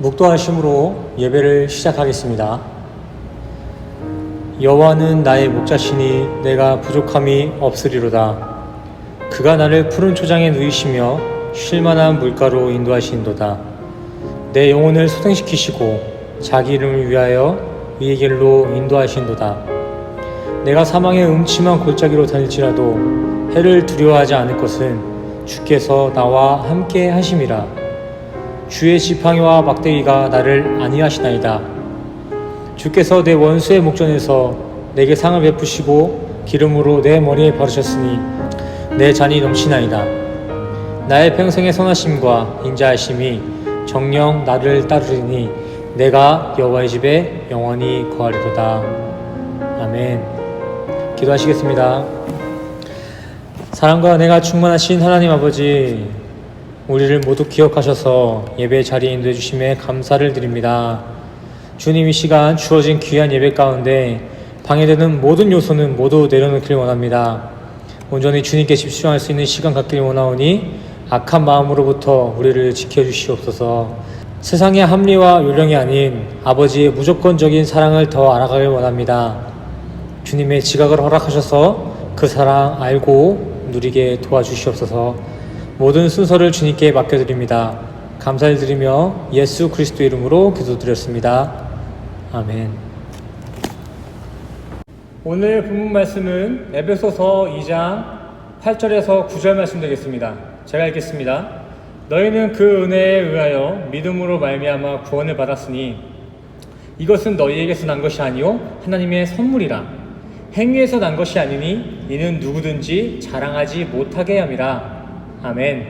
묵도하심으로 예배를 시작하겠습니다. 여호와는 나의 목자시니 내가 부족함이 없으리로다. 그가 나를 푸른 초장에 누이시며 쉴만한 물가로 인도하시는도다. 내 영혼을 소생시키시고 자기 이름을 위하여 의의 길로 인도하시는도다. 내가 사망의 음침한 골짜기로 다닐지라도 해를 두려워하지 않을 것은 주께서 나와 함께 하심이라. 주의 지팡이와 막대기가 나를 안위하시나이다. 주께서 내 원수의 목전에서 내게 상을 베푸시고 기름으로 내 머리에 바르셨으니 내 잔이 넘치나이다. 나의 평생의 선하심과 인자하심이 정녕 나를 따르리니 내가 여호와의 집에 영원히 거하리로다. 아멘. 기도하시겠습니다. 사랑과 은혜가 충만하신 하나님 아버지, 우리를 모두 기억하셔서 예배 자리에 인도해 주심에 감사를 드립니다. 주님, 이 시간 주어진 귀한 예배 가운데 방해되는 모든 요소는 모두 내려놓기를 원합니다. 온전히 주님께 집중할 수 있는 시간 갖기를 원하오니 악한 마음으로부터 우리를 지켜주시옵소서. 세상의 합리와 요령이 아닌 아버지의 무조건적인 사랑을 더 알아가길 원합니다. 주님의 지각을 허락하셔서 그 사랑 알고 누리게 도와주시옵소서. 모든 순서를 주님께 맡겨드립니다. 감사를 드리며 예수 그리스도 이름으로 기도드렸습니다. 아멘. 오늘 본문 말씀은 에베소서 2장 8절에서 9절 말씀 되겠습니다. 제가 읽겠습니다. 너희는 그 은혜에 의하여 믿음으로 말미암아 구원을 받았으니 이것은 너희에게서 난 것이 아니요 하나님의 선물이라. 행위에서 난 것이 아니니 이는 누구든지 자랑하지 못하게 함이라. 아멘.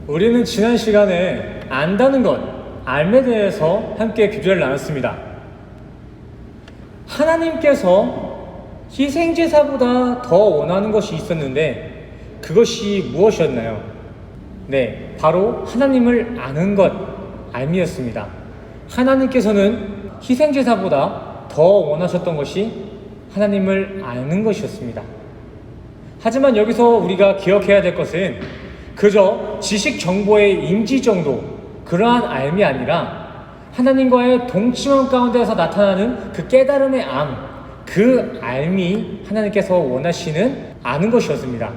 우리는 지난 시간에 안다는 것, 알에 대해서 함께 교제를 나눴습니다. 하나님께서 희생제사보다 더 원하는 것이 있었는데 그것이 무엇이었나요? 네, 바로 하나님을 아는 것, 알미였습니다. 하나님께서는 희생제사보다 더 원하셨던 것이 하나님을 아는 것이었습니다. 하지만 여기서 우리가 기억해야 될 것은 그저 지식 정보의 인지 정도, 그러한 알미 아니라 하나님과의 동침함 가운데서 나타나는 그 깨달음의 암, 그 알미 하나님께서 원하시는 아는 것이었습니다.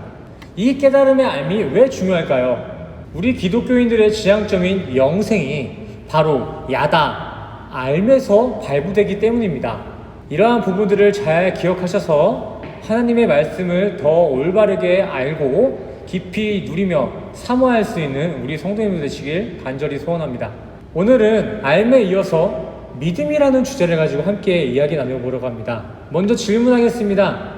이 깨달음의 알미 왜 중요할까요? 우리 기독교인들의 지향점인 영생이 바로 야다, 알면서 발부되기 때문입니다. 이러한 부분들을 잘 기억하셔서 하나님의 말씀을 더 올바르게 알고 깊이 누리며 사모할 수 있는 우리 성도님들 되시길 간절히 소원합니다. 오늘은 알에 이어서 믿음이라는 주제를 가지고 함께 이야기 나눠보려고 합니다. 먼저 질문하겠습니다.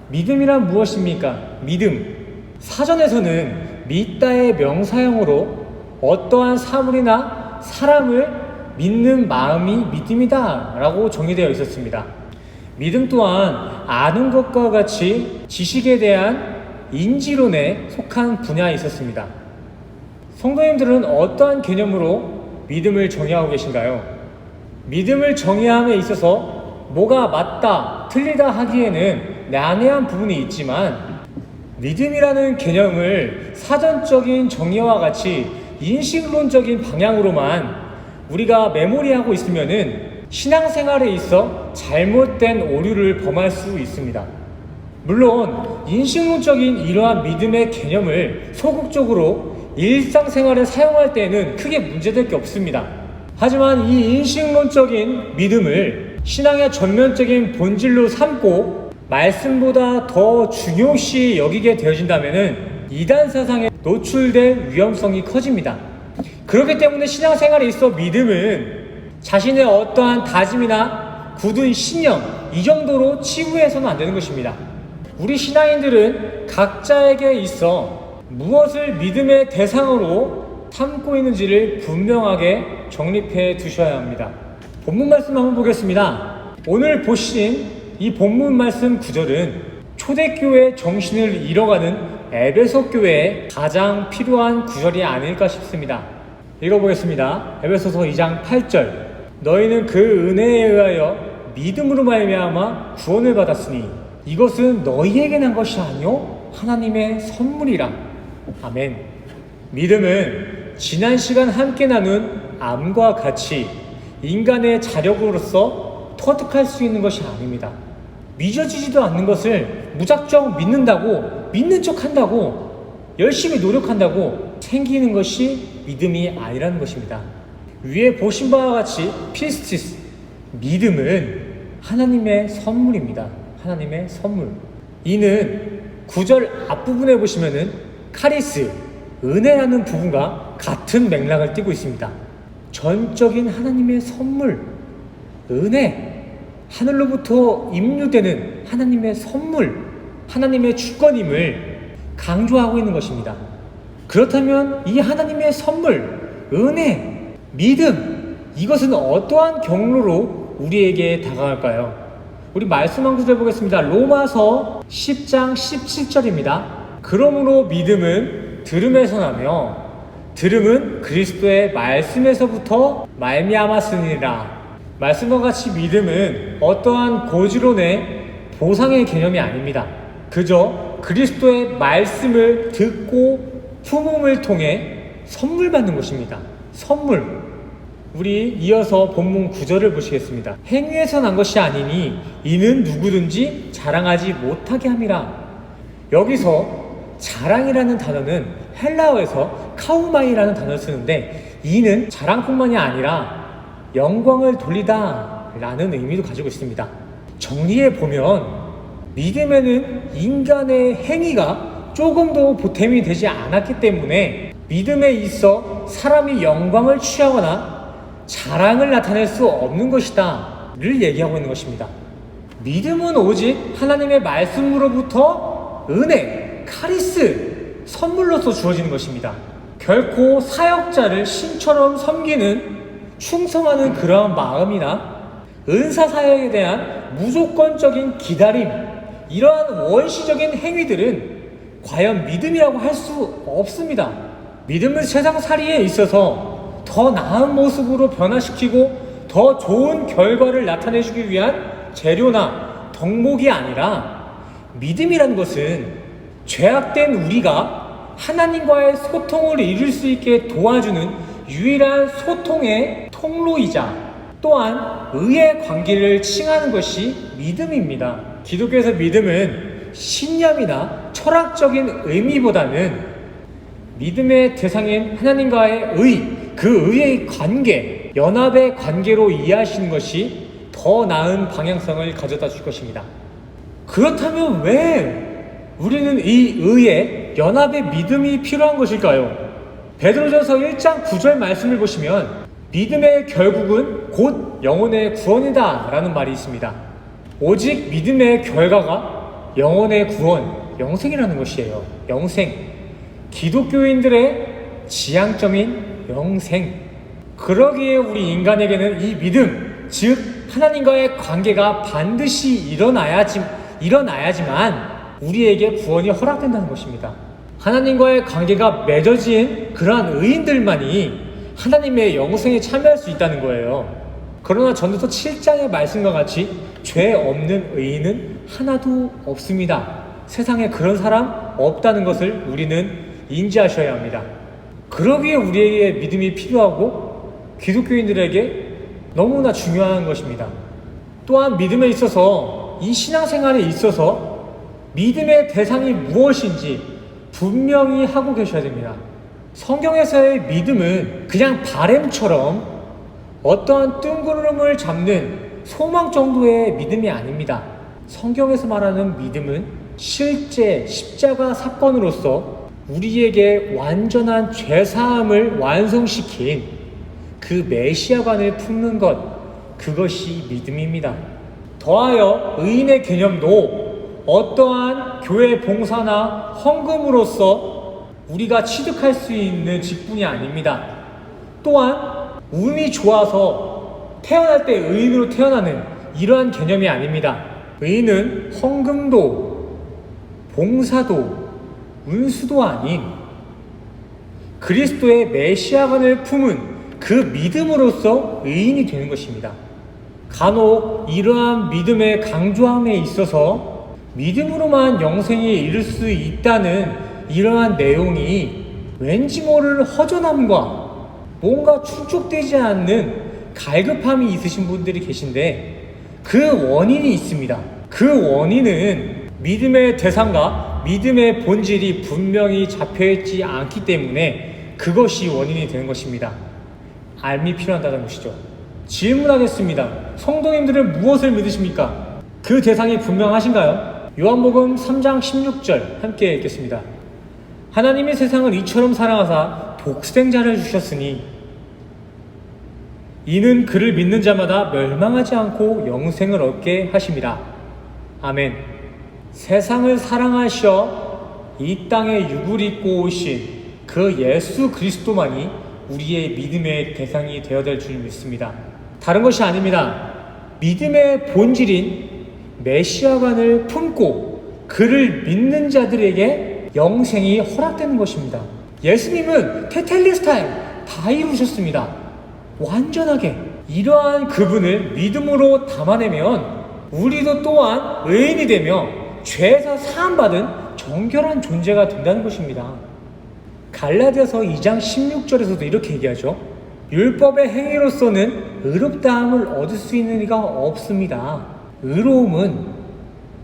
믿음이란 무엇입니까? 믿음. 사전에서는 믿다의 명사형으로 어떠한 사물이나 사람을 믿는 마음이 믿음이다 라고 정의되어 있었습니다. 믿음 또한 아는 것과 같이 지식에 대한 인지론에 속한 분야에 있었습니다. 성도님들은 어떠한 개념으로 믿음을 정의하고 계신가요? 믿음을 정의함에 있어서 뭐가 맞다, 틀리다 하기에는 난해한 부분이 있지만 믿음이라는 개념을 사전적인 정의와 같이 인식론적인 방향으로만 우리가 메모리하고 있으면은 신앙생활에 있어 잘못된 오류를 범할 수 있습니다. 물론 인식론적인 이러한 믿음의 개념을 소극적으로 일상생활에 사용할 때에는 크게 문제될 게 없습니다. 하지만 이 인식론적인 믿음을 신앙의 전면적인 본질로 삼고 말씀보다 더 중요시 여기게 되어진다면 이단 사상에 노출될 위험성이 커집니다. 그렇기 때문에 신앙생활에 있어 믿음은 자신의 어떠한 다짐이나 굳은 신념, 이 정도로 치부해서는 안 되는 것입니다. 우리 신앙인들은 각자에게 있어 무엇을 믿음의 대상으로 삼고 있는지를 분명하게 정립해 두셔야 합니다. 본문 말씀 한번 보겠습니다. 오늘 보신 이 본문 말씀 구절은 초대교회 정신을 잃어가는 에베소 교회에 가장 필요한 구절이 아닐까 싶습니다. 읽어보겠습니다. 에베소서 2장 8절. 너희는 그 은혜에 의하여 믿음으로 말미암아 구원을 받았으니 이것은 너희에게 난 것이 아니요 하나님의 선물이라. 아멘. 믿음은 지난 시간 함께 나눈 암과 같이 인간의 자력으로서 터득할 수 있는 것이 아닙니다. 믿어지지도 않는 것을 무작정 믿는다고, 믿는 척 한다고, 열심히 노력한다고 생기는 것이 믿음이 아니라는 것입니다. 위에 보신 바와 같이 피스티스, 믿음은 하나님의 선물입니다. 하나님의 선물. 이는 9절 앞부분에 보시면은 카리스, 은혜라는 부분과 같은 맥락을 띠고 있습니다. 전적인 하나님의 선물, 은혜, 하늘로부터 임류되는 하나님의 선물, 하나님의 주권임을 강조하고 있는 것입니다. 그렇다면 이 하나님의 선물, 은혜, 믿음, 이것은 어떠한 경로로 우리에게 다가갈까요? 우리 말씀 한 구절 보겠습니다. 로마서 10장 17절입니다. 그러므로 믿음은 들음에서 나며 들음은 그리스도의 말씀에서부터 말미암았으니라. 말씀과 같이 믿음은 어떠한 고지론의 보상의 개념이 아닙니다. 그저 그리스도의 말씀을 듣고 품음을 통해 선물 받는 것입니다. 선물. 우리 이어서 본문 9절을 보시겠습니다. 행위에서 난 것이 아니니 이는 누구든지 자랑하지 못하게 함이라. 여기서 자랑이라는 단어는 헬라어에서 카우마이라는 단어를 쓰는데, 이는 자랑뿐만이 아니라 영광을 돌리다 라는 의미도 가지고 있습니다. 정리해 보면 믿음에는 인간의 행위가 조금도 보탬이 되지 않았기 때문에 믿음에 있어 사람이 영광을 취하거나 자랑을 나타낼 수 없는 것이다 를 얘기하고 있는 것입니다. 믿음은 오직 하나님의 말씀으로부터 은혜, 카리스, 선물로서 주어지는 것입니다. 결코 사역자를 신처럼 섬기는, 충성하는 그러한 마음이나 은사사역에 대한 무조건적인 기다림, 이러한 원시적인 행위들은 과연 믿음이라고 할 수 없습니다. 믿음은 세상살이에 있어서 더 나은 모습으로 변화시키고 더 좋은 결과를 나타내주기 위한 재료나 덕목이 아니라, 믿음이라는 것은 죄악된 우리가 하나님과의 소통을 이룰 수 있게 도와주는 유일한 소통의 통로이자 또한 의의 관계를 칭하는 것이 믿음입니다. 기독교에서 믿음은 신념이나 철학적인 의미보다는 믿음의 대상인 하나님과의 그 의의 관계, 연합의 관계로 이해하시는 것이 더 나은 방향성을 가져다 줄 것입니다. 그렇다면 왜 우리는 이 의의 연합의 믿음이 필요한 것일까요? 베드로전서 1장 9절 말씀을 보시면 믿음의 결국은 곧 영혼의 구원이다 라는 말이 있습니다. 오직 믿음의 결과가 영혼의 구원, 영생이라는 것이에요. 영생. 기독교인들의 지향점인 영생. 그러기에 우리 인간에게는 이 믿음, 즉 하나님과의 관계가 반드시 일어나야지만 우리에게 구원이 허락된다는 것입니다. 하나님과의 관계가 맺어진 그러한 의인들만이 하나님의 영생에 참여할 수 있다는 거예요. 그러나 전도서 7장의 말씀과 같이 죄 없는 의인은 하나도 없습니다. 세상에 그런 사람 없다는 것을 우리는 인지하셔야 합니다. 그러기에 우리에게 믿음이 필요하고 기독교인들에게 너무나 중요한 것입니다. 또한 믿음에 있어서, 이 신앙생활에 있어서 믿음의 대상이 무엇인지 분명히 하고 계셔야 됩니다. 성경에서의 믿음은 그냥 바램처럼 어떠한 뜬구름을 잡는 소망 정도의 믿음이 아닙니다. 성경에서 말하는 믿음은 실제 십자가 사건으로서 우리에게 완전한 죄사함을 완성시킨 그 메시아관을 품는 것, 그것이 믿음입니다. 더하여 의인의 개념도 어떠한 교회 봉사나 헌금으로서 우리가 취득할 수 있는 직분이 아닙니다. 또한 운이 좋아서 태어날 때 의인으로 태어나는 이러한 개념이 아닙니다. 의인은 헌금도 봉사도 운수도 아닌 그리스도의 메시아관을 품은 그 믿음으로써 의인이 되는 것입니다. 간혹 이러한 믿음의 강조함에 있어서 믿음으로만 영생에 이를 수 있다는 이러한 내용이 왠지 모를 허전함과 뭔가 충족되지 않는 갈급함이 있으신 분들이 계신데 그 원인이 있습니다. 그 원인은 믿음의 대상과 믿음의 본질이 분명히 잡혀있지 않기 때문에 그것이 원인이 되는 것입니다. 알미 필요하다는 것이죠. 질문하겠습니다. 성도님들은 무엇을 믿으십니까? 그 대상이 분명하신가요? 요한복음 3장 16절 함께 읽겠습니다. 하나님이 세상을 이처럼 사랑하사 독생자를 주셨으니 이는 그를 믿는 자마다 멸망하지 않고 영생을 얻게 하심이라. 아멘. 세상을 사랑하셔 이 땅에 육을 입고 오신 그 예수 그리스도만이 우리의 믿음의 대상이 되어야 될 줄 믿습니다. 다른 것이 아닙니다. 믿음의 본질인 메시아관을 품고 그를 믿는 자들에게 영생이 허락되는 것입니다. 예수님은 테텔레스타이 다 이루셨습니다. 완전하게. 이러한 그분을 믿음으로 담아내면 우리도 또한 의인이 되며 죄에서 사함받은 정결한 존재가 된다는 것입니다. 갈라디아서 2장 16절에서도 이렇게 얘기하죠. 율법의 행위로서는 의롭다함을 얻을 수 있는 이가 없습니다. 의로움은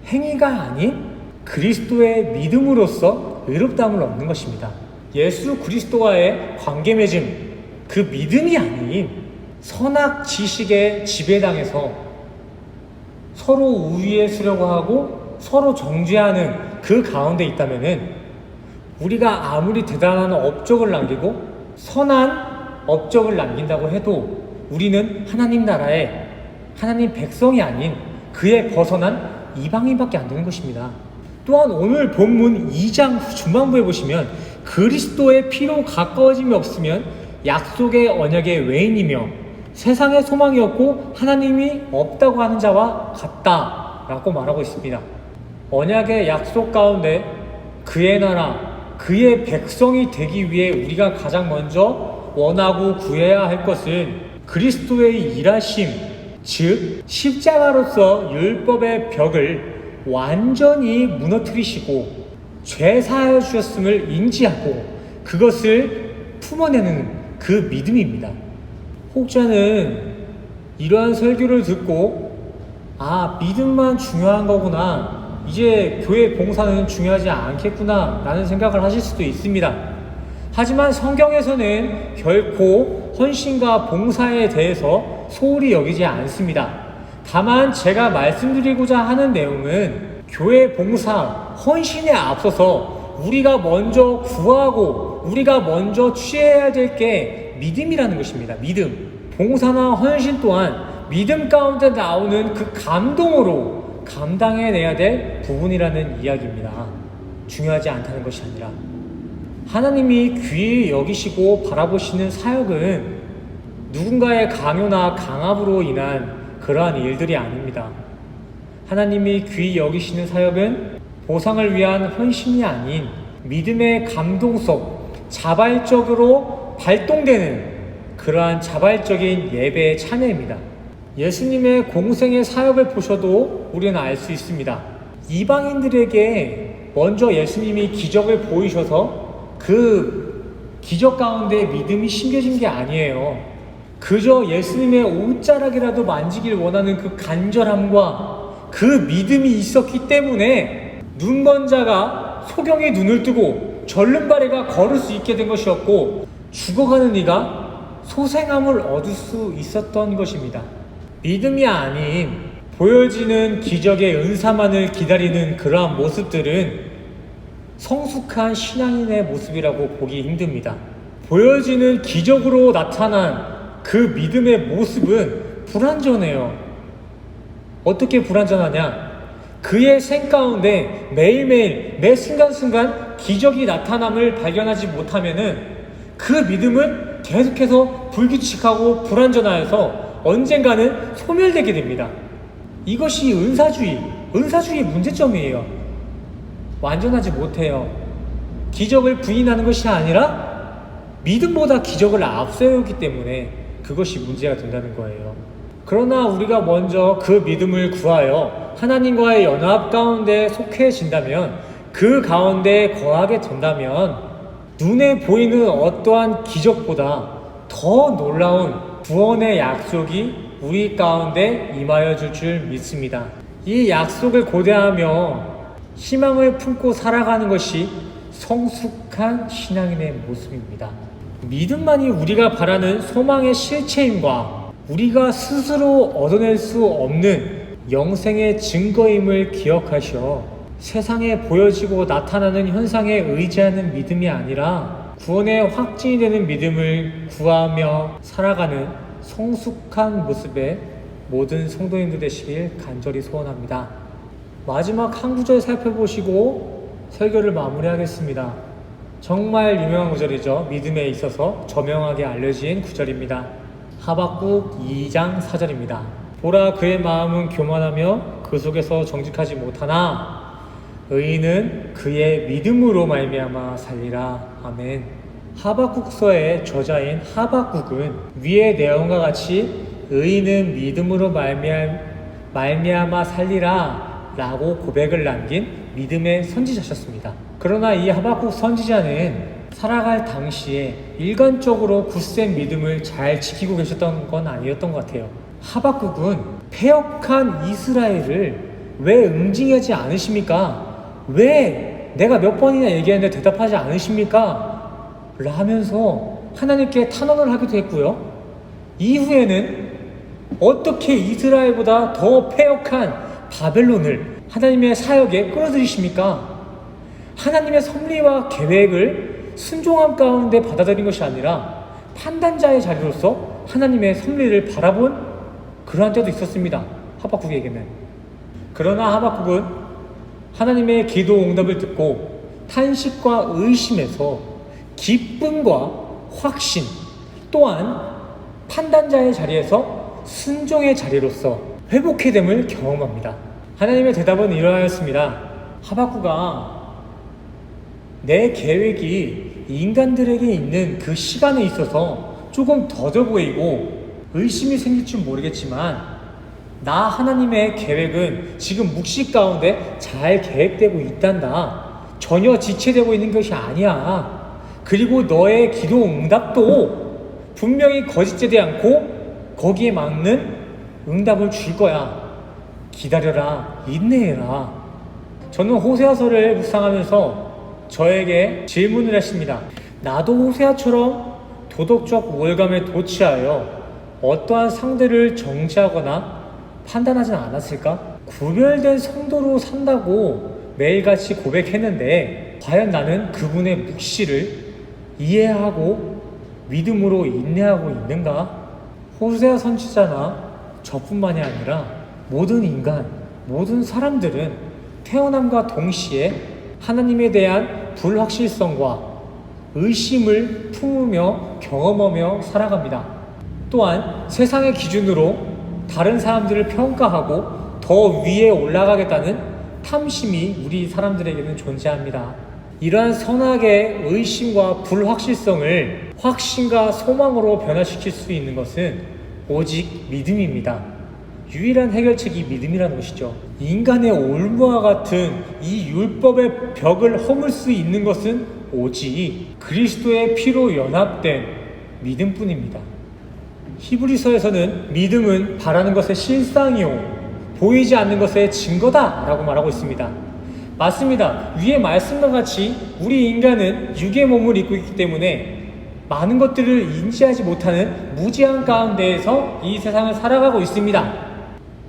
행위가 아닌 그리스도의 믿음으로써 의롭다함을 얻는 것입니다. 예수 그리스도와의 관계 맺음, 그 믿음이 아닌 선악 지식에 지배당해서 서로 우위에 서려고 하고 서로 정죄하는 그 가운데 있다면은 우리가 아무리 대단한 업적을 남기고 선한 업적을 남긴다고 해도 우리는 하나님 나라의 하나님 백성이 아닌 그에 벗어난 이방인밖에 안 되는 것입니다. 또한 오늘 본문 2장 중반부에 보시면 그리스도의 피로 가까워짐이 없으면 약속의 언약의 외인이며 세상의 소망이 없고 하나님이 없다고 하는 자와 같다라고 말하고 있습니다. 언약의 약속 가운데 그의 나라, 그의 백성이 되기 위해 우리가 가장 먼저 원하고 구해야 할 것은 그리스도의 일하심, 즉 십자가로서 율법의 벽을 완전히 무너뜨리시고 죄 사하여 주셨음을 인지하고 그것을 품어내는 그 믿음입니다. 혹자는 이러한 설교를 듣고 믿음만 중요한 거구나, 이제 교회 봉사는 중요하지 않겠구나 라는 생각을 하실 수도 있습니다. 하지만 성경에서는 결코 헌신과 봉사에 대해서 소홀히 여기지 않습니다. 다만 제가 말씀드리고자 하는 내용은 교회 봉사, 헌신에 앞서서 우리가 먼저 구하고 우리가 먼저 취해야 될 게 믿음이라는 것입니다. 믿음. 봉사나 헌신 또한 믿음 가운데 나오는 그 감동으로 감당해내야 될 부분이라는 이야기입니다. 중요하지 않다는 것이 아니라 하나님이 귀히 여기시고 바라보시는 사역은 누군가의 강요나 강압으로 인한 그러한 일들이 아닙니다. 하나님이 귀히 여기시는 사역은 보상을 위한 헌신이 아닌 믿음의 감동 속 자발적으로 발동되는 그러한 자발적인 예배의 찬양입니다. 예수님의 공생의 사역을 보셔도 우리는 알 수 있습니다. 이방인들에게 먼저 예수님이 기적을 보이셔서 그 기적 가운데 믿음이 심겨진 게 아니에요. 그저 예수님의 옷자락이라도 만지길 원하는 그 간절함과 그 믿음이 있었기 때문에 눈먼 자가 소경의 눈을 뜨고 절름발이가 걸을 수 있게 된 것이었고 죽어가는 이가 소생함을 얻을 수 있었던 것입니다. 믿음이 아닌 보여지는 기적의 은사만을 기다리는 그러한 모습들은 성숙한 신앙인의 모습이라고 보기 힘듭니다. 보여지는 기적으로 나타난 그 믿음의 모습은 불완전해요. 어떻게 불완전하냐? 그의 생 가운데 매일매일 매 순간순간 기적이 나타남을 발견하지 못하면은 그 믿음은 계속해서 불규칙하고 불완전하여서 언젠가는 소멸되게 됩니다. 이것이 은사주의 문제점이에요. 완전하지 못해요. 기적을 부인하는 것이 아니라 믿음보다 기적을 앞세우기 때문에 그것이 문제가 된다는 거예요. 그러나 우리가 먼저 그 믿음을 구하여 하나님과의 연합 가운데 속해진다면, 그 가운데 거하게 된다면 눈에 보이는 어떠한 기적보다 더 놀라운 구원의 약속이 우리 가운데 임하여 줄 믿습니다. 이 약속을 고대하며 희망을 품고 살아가는 것이 성숙한 신앙인의 모습입니다. 믿음만이 우리가 바라는 소망의 실체임과 우리가 스스로 얻어낼 수 없는 영생의 증거임을 기억하셔 세상에 보여지고 나타나는 현상에 의지하는 믿음이 아니라 구원의 확증이 되는 믿음을 구하며 살아가는 성숙한 모습의 모든 성도님들 되시길 간절히 소원합니다. 마지막 한 구절 살펴보시고 설교를 마무리하겠습니다. 정말 유명한 구절이죠. 믿음에 있어서 저명하게 알려진 구절입니다. 하박국 2장 4절입니다. 보라, 그의 마음은 교만하며 그 속에서 정직하지 못하나 의인은 그의 믿음으로 말미암아 살리라. 아멘. 하박국서의 저자인 하박국은 위의 내용과 같이 의인은 믿음으로 말미암아 살리라 라고 고백을 남긴 믿음의 선지자셨습니다. 그러나 이 하박국 선지자는 살아갈 당시에 일관적으로 굳센 믿음을 잘 지키고 계셨던 건 아니었던 것 같아요. 하박국은 패역한 이스라엘을 왜 응징하지 않으십니까? 왜 내가 몇 번이나 얘기했는데 대답하지 않으십니까? 라면서 하나님께 탄원을 하기도 했고요. 이후에는 어떻게 이스라엘보다 더 패역한 바벨론을 하나님의 사역에 끌어들이십니까? 하나님의 섭리와 계획을 순종함 가운데 받아들인 것이 아니라 판단자의 자리로서 하나님의 섭리를 바라본 그러한 때도 있었습니다. 하박국에게는. 그러나 하박국은 하나님의 기도 응답을 듣고 탄식과 의심에서 기쁨과 확신 또한 판단자의 자리에서 순종의 자리로서 회복의 됨을 경험합니다. 하나님의 대답은 이러하였습니다. 하박국아, 내 계획이 인간들에게 있는 그 시간에 있어서 조금 더뎌 보이고 의심이 생길 줄 모르겠지만 나 하나님의 계획은 지금 묵시 가운데 잘 계획되고 있단다. 전혀 지체되고 있는 것이 아니야. 그리고 너의 기도 응답도 분명히 거짓되지 않고 거기에 맞는 응답을 줄 거야. 기다려라. 인내해라. 저는 호세아서를 묵상하면서 저에게 질문을 했습니다. 나도 호세아처럼 도덕적 우월감에 도취하여 어떠한 상대를 정죄하거나 판단하진 않았을까? 구별된 성도로 산다고 매일같이 고백했는데 과연 나는 그분의 묵시를 이해하고 믿음으로 인내하고 있는가? 호세아 선지자나 저뿐만이 아니라 모든 인간, 모든 사람들은 태어남과 동시에 하나님에 대한 불확실성과 의심을 품으며 경험하며 살아갑니다. 또한 세상의 기준으로 다른 사람들을 평가하고 더 위에 올라가겠다는 탐심이 우리 사람들에게는 존재합니다. 이러한 선악의 의심과 불확실성을 확신과 소망으로 변화시킬 수 있는 것은 오직 믿음입니다. 유일한 해결책이 믿음이라는 것이죠. 인간의 올무와 같은 이 율법의 벽을 허물 수 있는 것은 오직 그리스도의 피로 연합된 믿음뿐입니다. 히브리서에서는 믿음은 바라는 것의 실상이요 보이지 않는 것의 증거다 라고 말하고 있습니다. 맞습니다. 위의 말씀과 같이 우리 인간은 육의 몸을 입고 있기 때문에 많은 것들을 인지하지 못하는 무지한 가운데에서 이 세상을 살아가고 있습니다.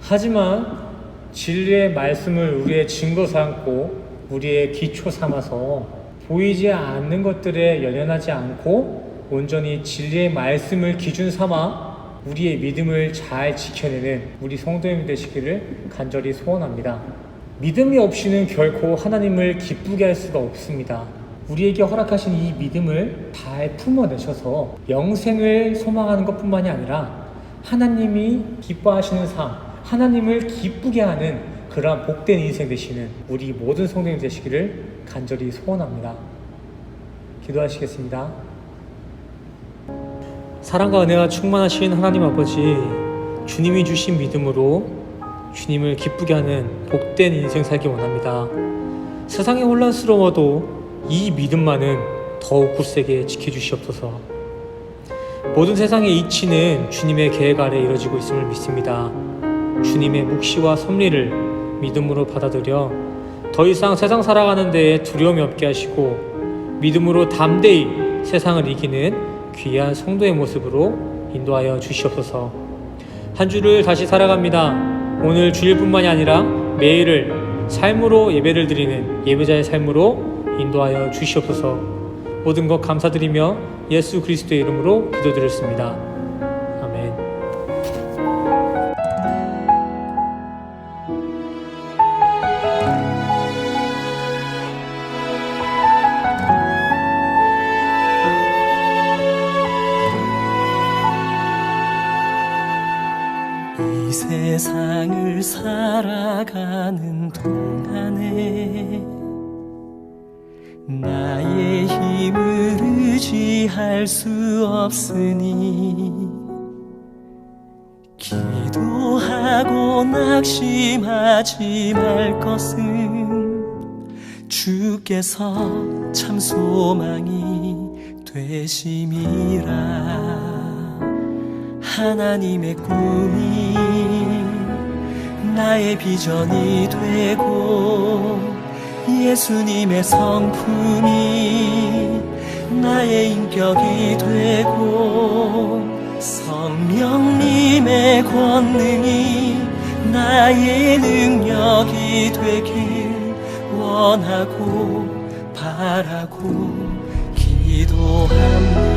하지만 진리의 말씀을 우리의 증거 삼고 우리의 기초 삼아서 보이지 않는 것들에 연연하지 않고 온전히 진리의 말씀을 기준 삼아 우리의 믿음을 잘 지켜내는 우리 성도님 되시기를 간절히 소원합니다. 믿음이 없이는 결코 하나님을 기쁘게 할 수가 없습니다. 우리에게 허락하신 이 믿음을 잘 품어내셔서 영생을 소망하는 것뿐만이 아니라 하나님이 기뻐하시는 삶, 하나님을 기쁘게 하는 그러한 복된 인생 되시는 우리 모든 성도님 되시기를 간절히 소원합니다. 기도하시겠습니다. 사랑과 은혜가 충만하신 하나님 아버지, 주님이 주신 믿음으로 주님을 기쁘게 하는 복된 인생 살기 원합니다. 세상이 혼란스러워도 이 믿음만은 더욱 굳세게 지켜주시옵소서. 모든 세상의 이치는 주님의 계획 아래 이루어지고 있음을 믿습니다. 주님의 묵시와 섭리를 믿음으로 받아들여 더 이상 세상 살아가는 데에 두려움이 없게 하시고 믿음으로 담대히 세상을 이기는 귀한 성도의 모습으로 인도하여 주시옵소서. 한 주를 다시 살아갑니다. 오늘 주일뿐만이 아니라 매일을 삶으로 예배를 드리는 예배자의 삶으로 인도하여 주시옵소서. 모든 것 감사드리며 예수 그리스도의 이름으로 기도드렸습니다. 아멘. 이 세상을 살아가는 동안에 나의 힘을 의지할 수 없으니 기도하고 낙심하지 말 것은 주께서 참 소망이 되심이라. 하나님의 꿈이 나의 비전이 되고 예수님의 성품이 나의 인격이 되고 성령님의 권능이 나의 능력이 되길 원하고 바라고 기도합니다.